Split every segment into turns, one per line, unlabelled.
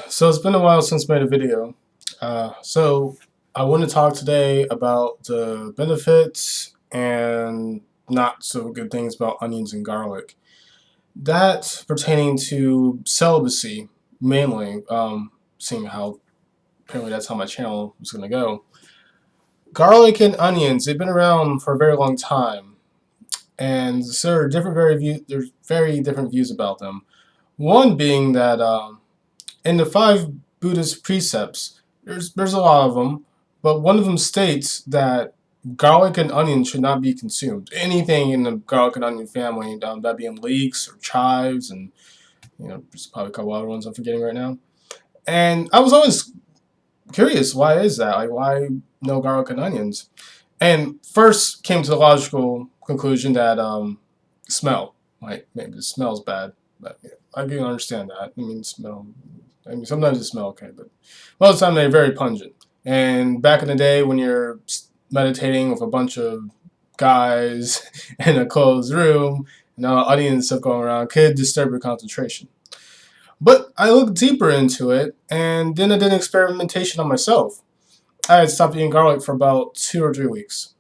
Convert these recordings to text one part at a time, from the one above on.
So it's been a while since I made a video. So I want to talk today about the benefits and not so good things about onions and garlic. That pertaining to celibacy, mainly, seeing how apparently that's how my channel is going to go. Garlic and onions, they've been around for a very long time, and there are there's very different views about them. One being that in the five Buddhist precepts, there's a lot of them, but one of them states that garlic and onion should not be consumed. Anything in the garlic and onion family, that being leeks or chives, and there's probably a couple other ones I'm forgetting right now. And I was always curious, why is that? Like, why no garlic and onions? And first came to the logical conclusion that smell. Like maybe the smell's bad, but yeah, I can understand that. I mean, smell. I mean, sometimes they smell okay, but most of the time they're very pungent. And back in the day, when you're meditating with a bunch of guys in a closed room and all the onion and stuff going around, could disturb your concentration. But I looked deeper into it, and then I did an experimentation on myself. I had stopped eating garlic for about 2 or 3 weeks,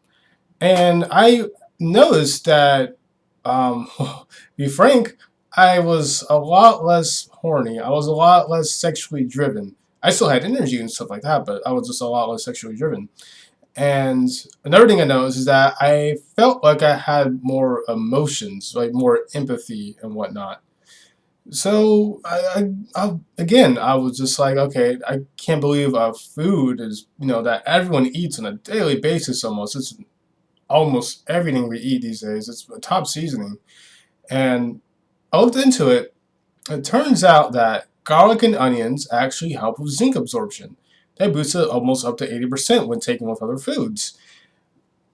and I noticed that, to be frank, I was a lot less horny. I was a lot less sexually driven. I still had energy and stuff like that, but I was just a lot less sexually driven. And another thing I noticed is that I felt like I had more emotions, like more empathy and whatnot. So again, I was just like, okay, I can't believe food is, that everyone eats on a daily basis almost. It's almost everything we eat these days. It's a top seasoning. And I looked into it. It turns out that garlic and onions actually help with zinc absorption. They boost it almost up to 80% when taken with other foods.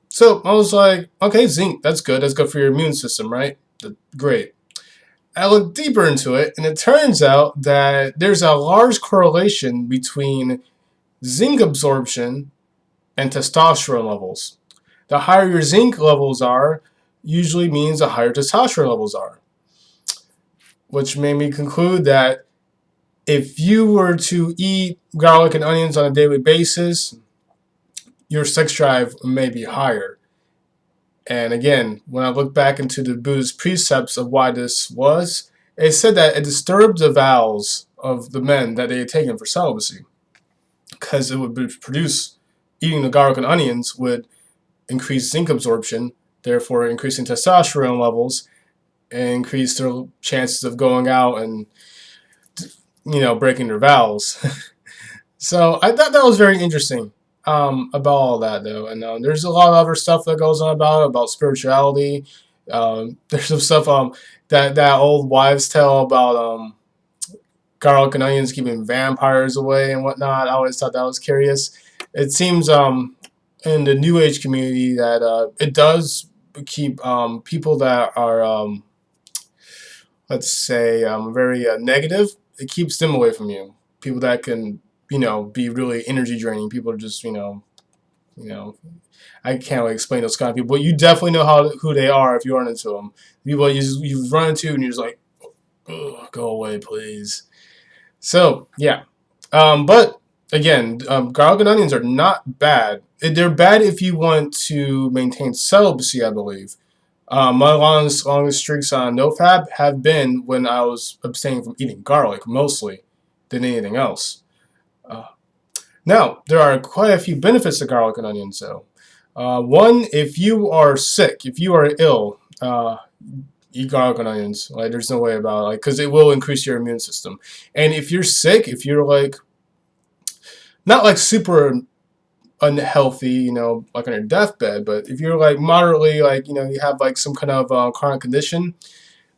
So I was like, okay, zinc, that's good. That's good for your immune system, right? Great. I looked deeper into it, and it turns out that there's a large correlation between zinc absorption and testosterone levels. The higher your zinc levels are, usually means the higher testosterone levels are. Which made me conclude that if you were to eat garlic and onions on a daily basis, your sex drive may be higher. And again, when I look back into the Buddhist precepts of why this was, it said that it disturbed the vows of the men that they had taken for celibacy. Because it would produce, eating the garlic and onions would increase zinc absorption, therefore increasing testosterone levels, and increase their chances of going out and, breaking their vows. So I thought that was very interesting about all that, though. And there's a lot of other stuff that goes on about spirituality. There's some stuff that old wives' tale about garlic and onions keeping vampires away and whatnot. I always thought that was curious. It seems in the New Age community that it does keep people that are, let's say, very negative. It keeps them away from you. People that can, be really energy draining. People are just, you know, I can't really explain those kind of people, but you definitely know who they are if you run into them. People you run into and you're just like, "Ugh, go away, please." So yeah, but again, garlic and onions are not bad. They're bad if you want to maintain celibacy, I believe. My longest streaks on NoFap have been when I was abstaining from eating garlic, mostly, than anything else. Uh, Now, there are quite a few benefits to garlic and onions, though. One, if you are sick, if you are ill, eat garlic and onions. Like, there's no way about it, like, because it will increase your immune system. And if you're sick, if you're like not like super unhealthy, like on your deathbed, but if you're like moderately, like you have like some kind of chronic condition,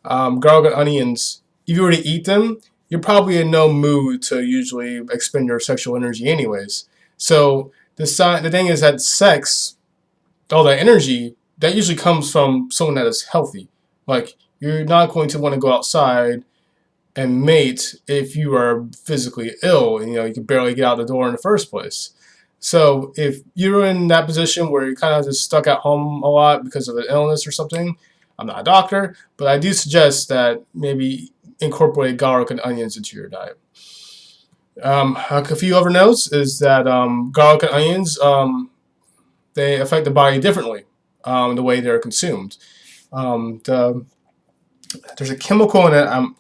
garlic and onions, if you were to eat them, you're probably in no mood to usually expend your sexual energy anyways. So the thing is that sex, all that energy, that usually comes from someone that is healthy. Like, you're not going to want to go outside and mate if you are physically ill and you can barely get out the door in the first place. So if you're in that position where you're kind of just stuck at home a lot because of an illness or something, I'm not a doctor, but I do suggest that maybe incorporate garlic and onions into your diet. A few other notes is that garlic and onions, they affect the body differently, the way they're consumed. There's a chemical in it. I'm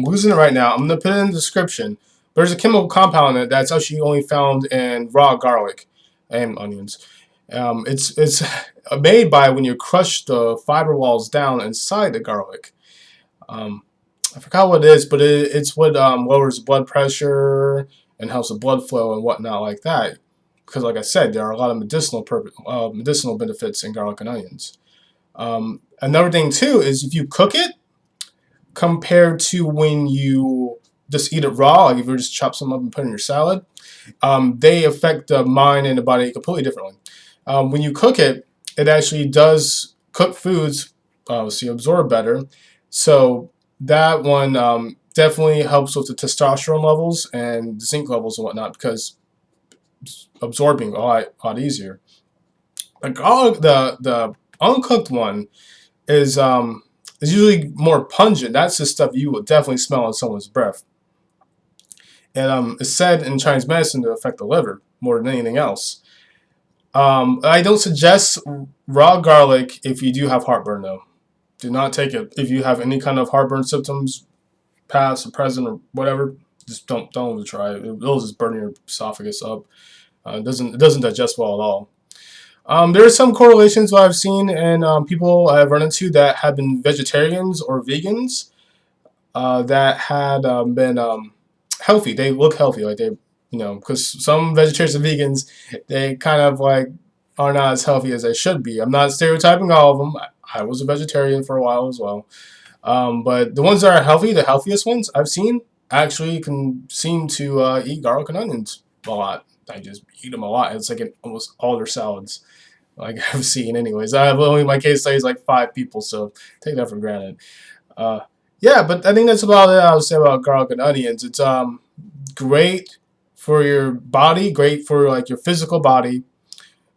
losing it right now. I'm gonna put it in the description. There's a chemical compound in it that's actually only found in raw garlic and onions. It's made by when you crush the fiber walls down inside the garlic. Um, I forgot what it is, but it's what lowers blood pressure and helps with blood flow and whatnot like that. Because, like I said, there are a lot of medicinal benefits in garlic and onions. Another thing too is if you cook it compared to when you just eat it raw, like if you just chop some up and put it in your salad, they affect the mind and the body completely differently. When you cook it, it actually does cook foods, so you absorb better. So that one definitely helps with the testosterone levels and zinc levels and whatnot because it's absorbing a lot easier. Like the uncooked one is usually more pungent. That's the stuff you will definitely smell in someone's breath. And it's said in Chinese medicine to affect the liver more than anything else. I don't suggest raw garlic if you do have heartburn, though. Do not take it if you have any kind of heartburn symptoms, past or present or whatever. Just don't even try it. It'll just burn your esophagus up. It doesn't digest well at all. There are some correlations that I've seen and people I've run into that have been vegetarians or vegans that had been healthy. They look healthy, like they, because some vegetarians and vegans, they kind of like are not as healthy as they should be. I'm not stereotyping all of them. I was a vegetarian for a while as well. But the ones that are healthy, the healthiest ones I've seen, actually can seem to eat garlic and onions a lot. I just eat them a lot. It's like in almost all their salads, like I've seen. Anyways, I have only my case study is like 5 people, so take that for granted. Uh, yeah, but I think that's about it. I would say about garlic and onions. It's great for your body, great for like your physical body,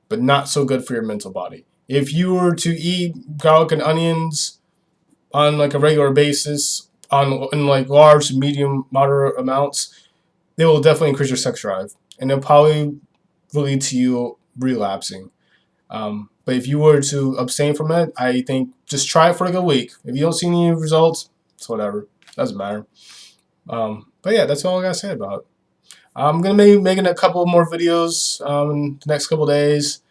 but not so good for your mental body. If you were to eat garlic and onions on like a regular basis, on in like large, medium, moderate amounts, they will definitely increase your sex drive, and they'll probably lead to you relapsing. But if you were to abstain from it, I think just try it for like a week. If you don't see any results, it's whatever. Doesn't matter. But yeah, that's all I gotta say about it. I'm gonna be making a couple more videos in the next couple days.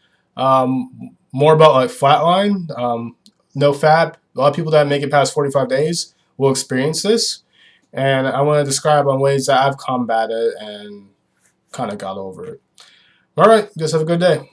More about like flatline, no fat. A lot of people that make it past 45 days will experience this, and I want to describe on ways that I've combated and kind of got over it. All right, guys, have a good day.